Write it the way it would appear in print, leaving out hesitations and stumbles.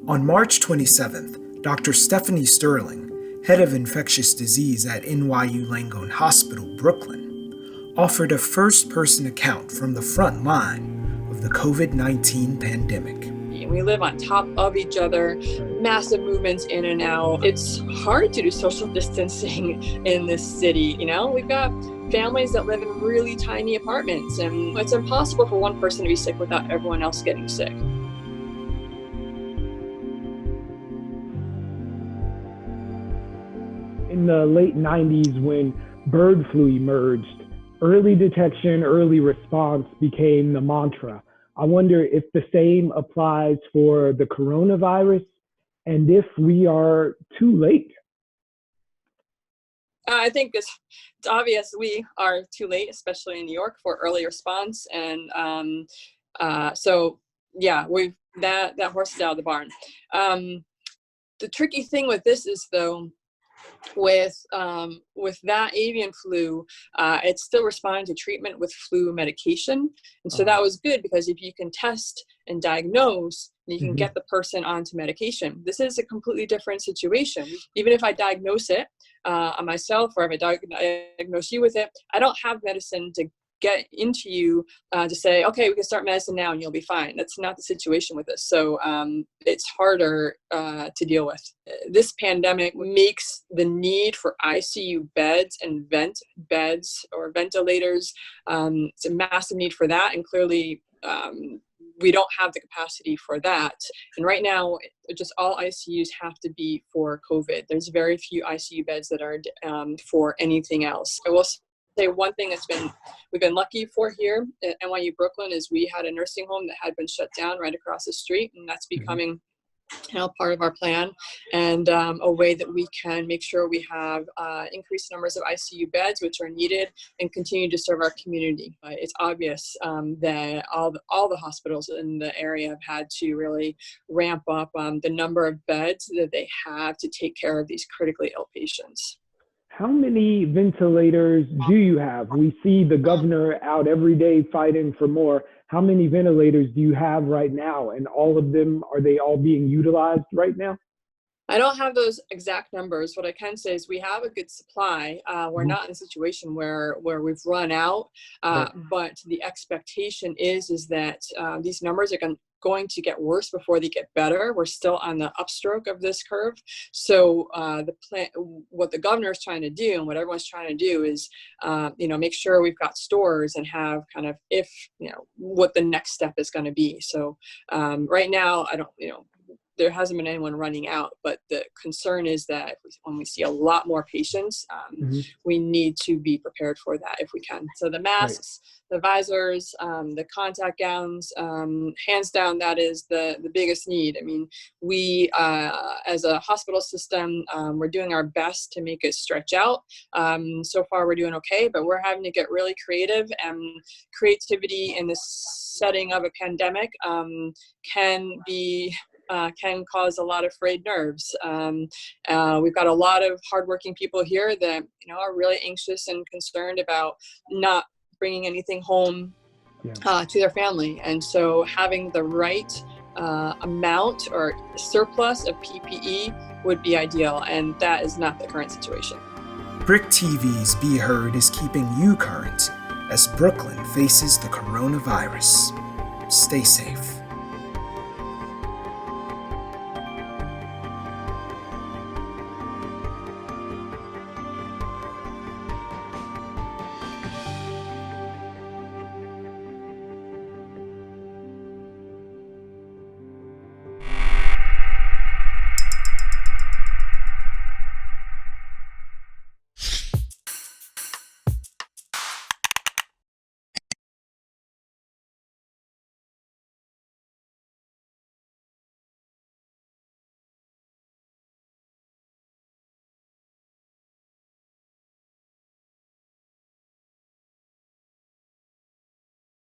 On March 27th, Dr. Stephanie Sterling, head of infectious disease at NYU Langone Hospital, Brooklyn, offered a first-person account from the front line of the COVID-19 pandemic. We live on top of each other, massive movements in and out. It's hard to do social distancing in this city. We've got families that live in really tiny apartments, and it's impossible for one person to be sick without everyone else getting sick. In the late 90s, when bird flu emerged, early detection, early response became the mantra. I wonder if the same applies for the coronavirus and if we are too late. I think it's obvious we are too late, especially in New York, for early response. And that horse is out of the barn. The tricky thing with this is, though, with that avian flu, it's still responding to treatment with flu medication. And so that was good, because if you can test and diagnose, you can get the person onto medication. This is a completely different situation. Even if I diagnose it on myself, or if I diagnose you with it, I don't have medicine to get into you to say, okay, we can start medicine now and you'll be fine. That's not the situation with this. So it's harder to deal with. This pandemic makes the need for ICU beds and vent beds or ventilators. It's a massive need for that. And clearly, we don't have the capacity for that. And right now, just all ICUs have to be for COVID. There's very few ICU beds that are for anything else. I will say one thing we've been lucky for here at NYU Brooklyn is we had a nursing home that had been shut down right across the street, and that's becoming part of our plan, and a way that we can make sure we have increased numbers of ICU beds, which are needed, and continue to serve our community. But it's obvious that all the hospitals in the area have had to really ramp up the number of beds that they have to take care of these critically ill patients. How many ventilators do you have? We see the governor out every day fighting for more. How many ventilators do you have right now? And all of them, are they all being utilized right now? I don't have those exact numbers. What I can say is we have a good supply. We're not in a situation where we've run out, but the expectation is that these numbers are going to get worse before they get better. We're still on the upstroke of this curve. So what the governor is trying to do, and what everyone's trying to do, is make sure we've got stores and have kind of what the next step is going to be. So right now, there hasn't been anyone running out, but the concern is that when we see a lot more patients, we need to be prepared for that if we can. So the masks, the visors, the contact gowns, hands down, that is the biggest need. I mean, we, as a hospital system, we're doing our best to make it stretch out. So far, we're doing okay, but we're having to get really creative, and creativity in this setting of a pandemic can cause a lot of frayed nerves. We've got a lot of hardworking people here that are really anxious and concerned about not bringing anything home to their family, and so having the right amount or surplus of PPE would be ideal, and that is not the current situation. BRIC TV's BHeard is keeping you current as Brooklyn faces the coronavirus. Stay safe.